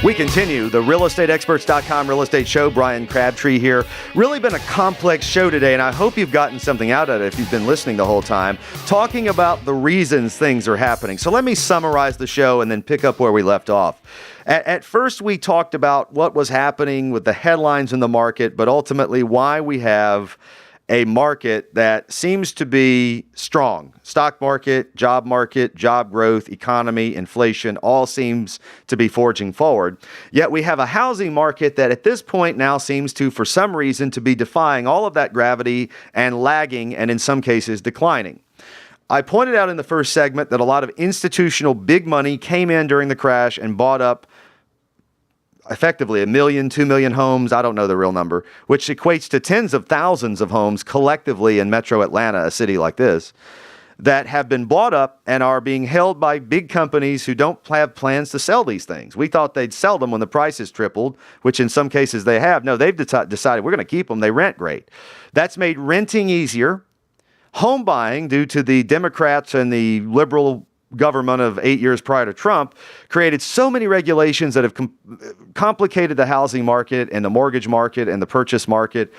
We continue the realestateexperts.com real estate show. Brian Crabtree here. Really been a complex show today, and I hope you've gotten something out of it if you've been listening the whole time, talking about the reasons things are happening. So let me summarize the show and then pick up where we left off. At first, we talked about what was happening with the headlines in the market, but ultimately why we have a market that seems to be strong. Stock market, job growth, economy, inflation, all seems to be forging forward. Yet we have a housing market that at this point now seems to, for some reason, to be defying all of that gravity and lagging and in some cases declining. I pointed out in the first segment that a lot of institutional big money came in during the crash and bought up effectively 1 million, 2 million homes, I don't know the real number, which equates to tens of thousands of homes collectively in metro Atlanta, a city like this, that have been bought up and are being held by big companies who don't have plans to sell these things. We thought they'd sell them when the prices tripled, which in some cases they have. No, they've decided we're going to keep them. They rent great. That's made renting easier. Home buying, due to the Democrats and the liberal government of 8 years prior to Trump, created so many regulations that have complicated the housing market and the mortgage market and the purchase market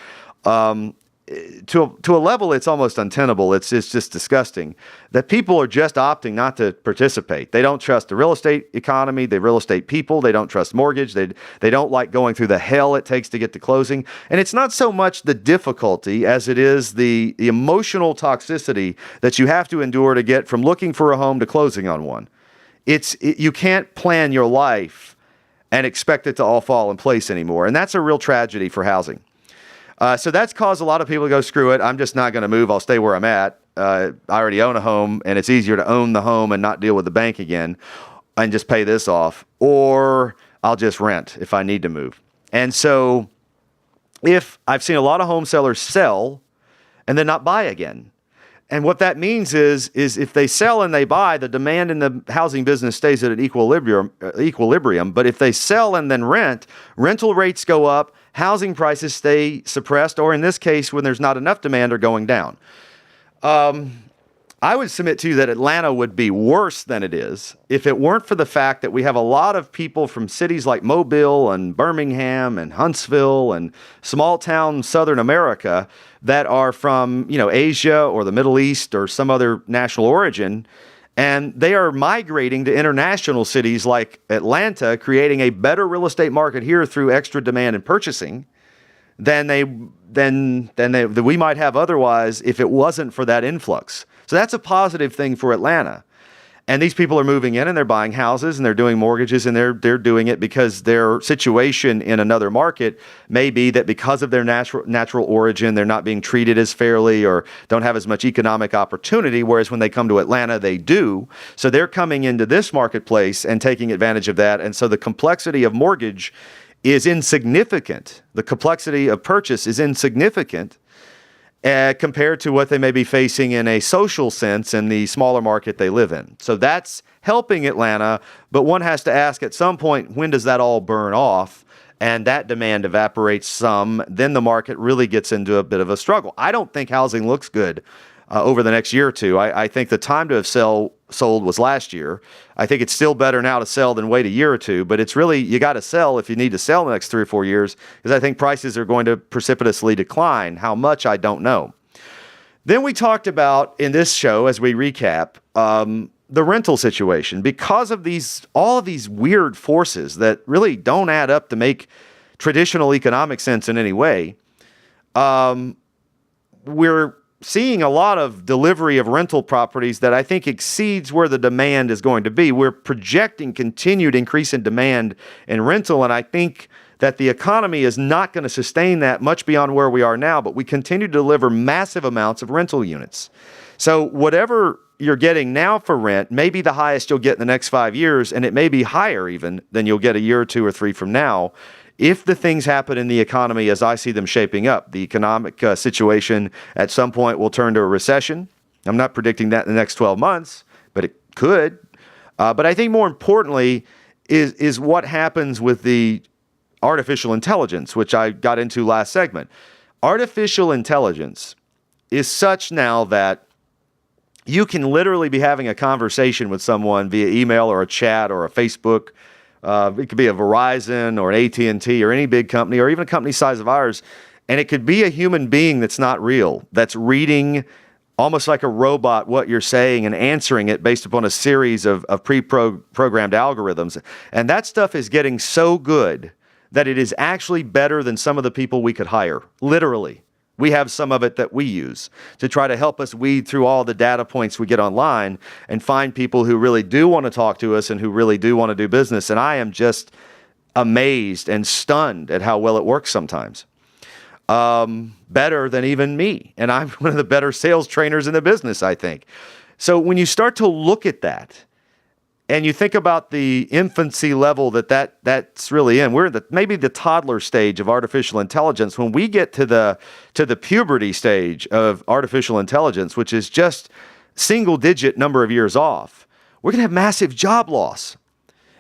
to a level it's almost untenable. It's just disgusting that people are just opting not to participate. They don't trust the real estate economy, the real estate people. They don't trust mortgage. They don't like going through the hell it takes to get to closing. And it's not so much the difficulty as it is the emotional toxicity that you have to endure to get from looking for a home to closing on one. You can't plan your life and expect it to all fall in place anymore. And that's a real tragedy for housing. So that's caused a lot of people to go, screw it, I'm just not going to move. I'll stay where I'm at. I already own a home, and it's easier to own the home and not deal with the bank again and just pay this off. Or I'll just rent if I need to move. And so if I've seen a lot of home sellers sell and then not buy again. And what that means is if they sell and they buy, the demand in the housing business stays at an equilibrium. But if they sell and then rent, rental rates go up, housing prices stay suppressed, or in this case, when there's not enough demand, are going down. I would submit to you that Atlanta would be worse than it is if it weren't for the fact that we have a lot of people from cities like Mobile and Birmingham and Huntsville and small town Southern America that are from, Asia or the Middle East or some other national origin. And they are migrating to international cities like Atlanta, creating a better real estate market here through extra demand and purchasing than we might have otherwise if it wasn't for that influx. So that's a positive thing for Atlanta. And these people are moving in and they're buying houses and they're doing mortgages, and they're doing it because their situation in another market may be that because of their natural origin, they're not being treated as fairly or don't have as much economic opportunity, whereas when they come to Atlanta, they do. So they're coming into this marketplace and taking advantage of that. And so the complexity of mortgage is insignificant. The complexity of purchase is insignificant compared to what they may be facing in a social sense in the smaller market they live in. So that's helping Atlanta, but one has to ask at some point, when does that all burn off and that demand evaporates some? Then the market really gets into a bit of a struggle. I don't think housing looks good over the next year or two. I think the time to have sold was last year. I think it's still better now to sell than wait a year or two, but it's really, you got to sell if you need to sell in the next 3 or 4 years, because I think prices are going to precipitously decline. How much, I don't know. Then we talked about, in this show, as we recap, the rental situation. Because of all of these weird forces that really don't add up to make traditional economic sense in any way, we're seeing a lot of delivery of rental properties that I think exceeds where the demand is going to be. We're projecting continued increase in demand in rental, and I think that the economy is not going to sustain that much beyond where we are now, but we continue to deliver massive amounts of rental units. So whatever you're getting now for rent may be the highest you'll get in the next 5 years, and it may be higher even than you'll get a year or 2 or 3 from now. If the things happen in the economy as I see them shaping up, the economic situation at some point will turn to a recession. I'm not predicting that in the next 12 months, but it could. But I think more importantly is what happens with the artificial intelligence, which I got into last segment. Artificial intelligence is such now that you can literally be having a conversation with someone via email or a chat or a Facebook It could be a Verizon or an AT&T or any big company or even a company size of ours. And it could be a human being that's not real, that's reading almost like a robot what you're saying and answering it based upon a series of pre-programmed algorithms. And that stuff is getting so good that it is actually better than some of the people we could hire. Literally. We have some of it that we use to try to help us weed through all the data points we get online and find people who really do want to talk to us and who really do want to do business. And I am just amazed and stunned at how well it works sometimes. Better than even me. And I'm one of the better sales trainers in the business, I think. So when you start to look at that and you think about the infancy level that's really in, we're in maybe the toddler stage of artificial intelligence. When we get to the puberty stage of artificial intelligence, which is just single digit number of years off, we're going to have massive job loss.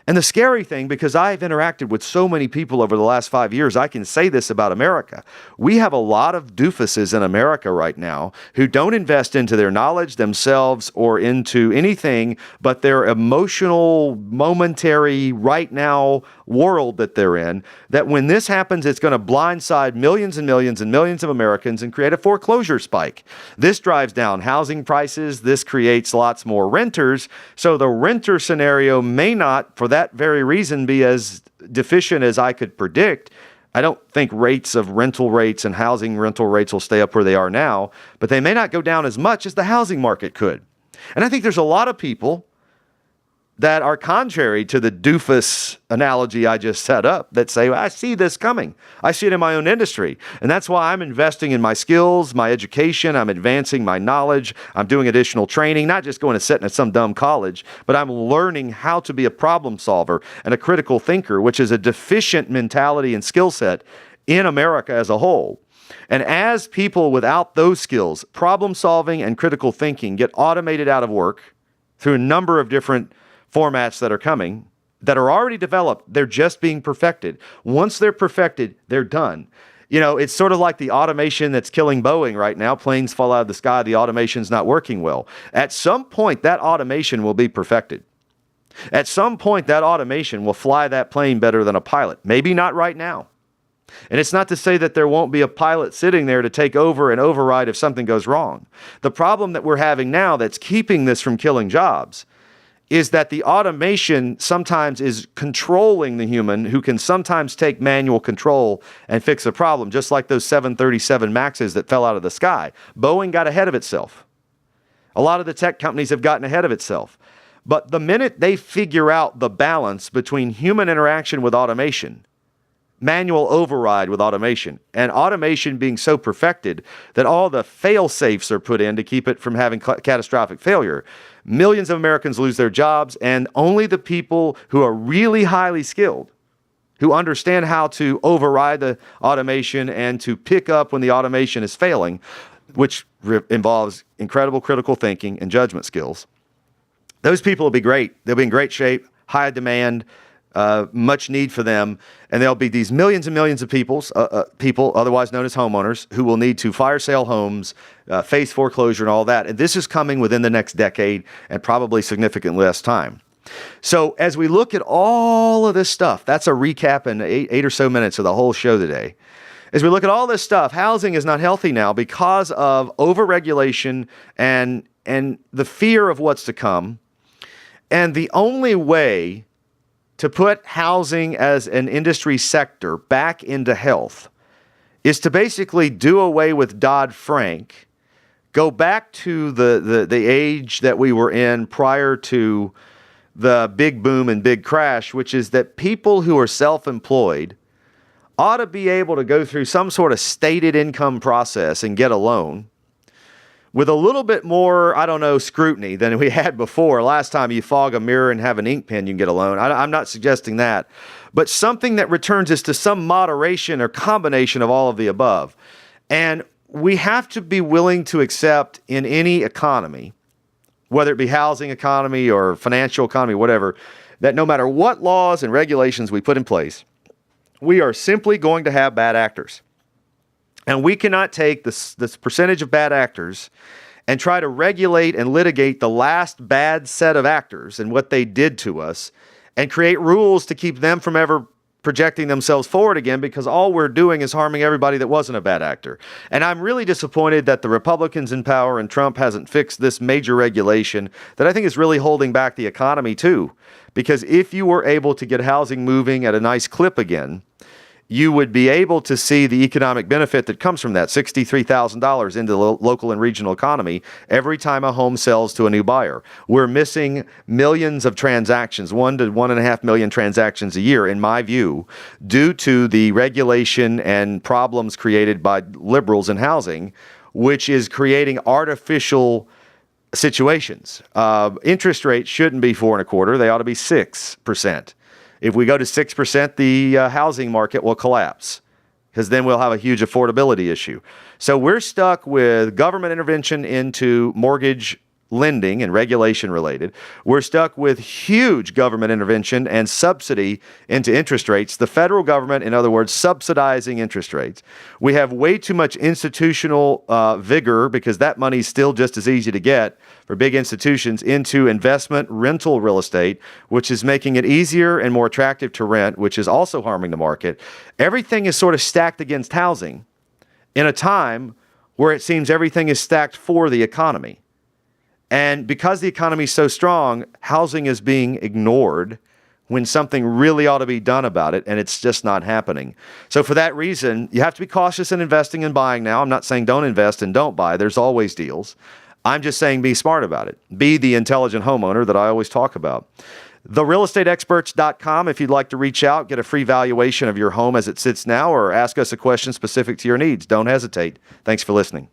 And the scary thing, because I've interacted with so many people over the last 5 years, I can say this about America. We have a lot of doofuses in America right now who don't invest into their knowledge themselves or into anything but their emotional, momentary, right now world that they're in, that when this happens, it's going to blindside millions and millions and millions of Americans and create a foreclosure spike. This drives down housing prices. This creates lots more renters. So the renter scenario may not, for that very reason, be as deficient as I could predict. I don't think rates of rental rates and housing rental rates will stay up where they are now, but they may not go down as much as the housing market could. And I think there's a lot of people that are contrary to the doofus analogy I just set up that say, well, I see this coming. I see it in my own industry. And that's why I'm investing in my skills, my education. I'm advancing my knowledge. I'm doing additional training, not just going to sit in some dumb college, but I'm learning how to be a problem solver and a critical thinker, which is a deficient mentality and skill set in America as a whole. And as people without those skills, problem solving and critical thinking, get automated out of work through a number of different formats that are coming, that are already developed, they're just being perfected. Once they're perfected, they're done. You know, it's sort of like the automation that's killing Boeing right now. Planes fall out of the sky, the automation's not working well. At some point, that automation will be perfected. At some point, that automation will fly that plane better than a pilot. Maybe not right now. And it's not to say that there won't be a pilot sitting there to take over and override if something goes wrong. The problem that we're having now that's keeping this from killing jobs is that the automation sometimes is controlling the human, who can sometimes take manual control and fix a problem, just like those 737 Maxes that fell out of the sky. Boeing got ahead of itself. A lot of the tech companies have gotten ahead of itself. But the minute they figure out the balance between human interaction with automation, manual override with automation, and automation being so perfected that all the fail-safes are put in to keep it from having catastrophic failure, millions of Americans lose their jobs, and only the people who are really highly skilled, who understand how to override the automation and to pick up when the automation is failing, which involves incredible critical thinking and judgment skills, those people will be great. They'll be in great shape, high demand, much need for them, and there'll be these millions and millions of people, otherwise known as homeowners, who will need to fire sale homes, face foreclosure and all that. And this is coming within the next decade and probably significantly less time. So as we look at all of this stuff, that's a recap in eight or so minutes of the whole show today. As we look at all this stuff, housing is not healthy now because of overregulation and the fear of what's to come. And the only way to put housing as an industry sector back into health is to basically do away with Dodd-Frank, go back to the age that we were in prior to the big boom and big crash, which is that people who are self-employed ought to be able to go through some sort of stated income process and get a loan with a little bit more, scrutiny than we had before. Last time you fog a mirror and have an ink pen, you can get a loan. I'm not suggesting that. But something that returns us to some moderation or combination of all of the above. And we have to be willing to accept in any economy, whether it be housing economy or financial economy, whatever, that no matter what laws and regulations we put in place, we are simply going to have bad actors. And we cannot take this percentage of bad actors and try to regulate and litigate the last bad set of actors and what they did to us and create rules to keep them from ever projecting themselves forward again, because all we're doing is harming everybody that wasn't a bad actor. And I'm really disappointed that the Republicans in power and Trump hasn't fixed this major regulation that I think is really holding back the economy too. Because if you were able to get housing moving at a nice clip again, you would be able to see the economic benefit that comes from that $63,000 into the local and regional economy every time a home sells to a new buyer. We're missing millions of transactions, 1 to 1.5 million transactions a year, in my view, due to the regulation and problems created by liberals in housing, which is creating artificial situations. Interest rates shouldn't be 4.25%; they ought to be 6%. If we go to 6%, the housing market will collapse, because then we'll have a huge affordability issue. So we're stuck with government intervention into mortgage lending and regulation related. We're stuck with huge government intervention and subsidy into interest rates. The federal government, in other words, subsidizing interest rates. We have way too much institutional vigor, because that money is still just as easy to get for big institutions, into investment rental real estate, which is making it easier and more attractive to rent, which is also harming the market. Everything is sort of stacked against housing in a time where it seems everything is stacked for the economy. And because the economy is so strong, housing is being ignored when something really ought to be done about it, and it's just not happening. So for that reason, you have to be cautious in investing and buying now. I'm not saying don't invest and don't buy. There's always deals. I'm just saying be smart about it. Be the intelligent homeowner that I always talk about. TheRealEstateExperts.com if you'd like to reach out, get a free valuation of your home as it sits now, or ask us a question specific to your needs. Don't hesitate. Thanks for listening.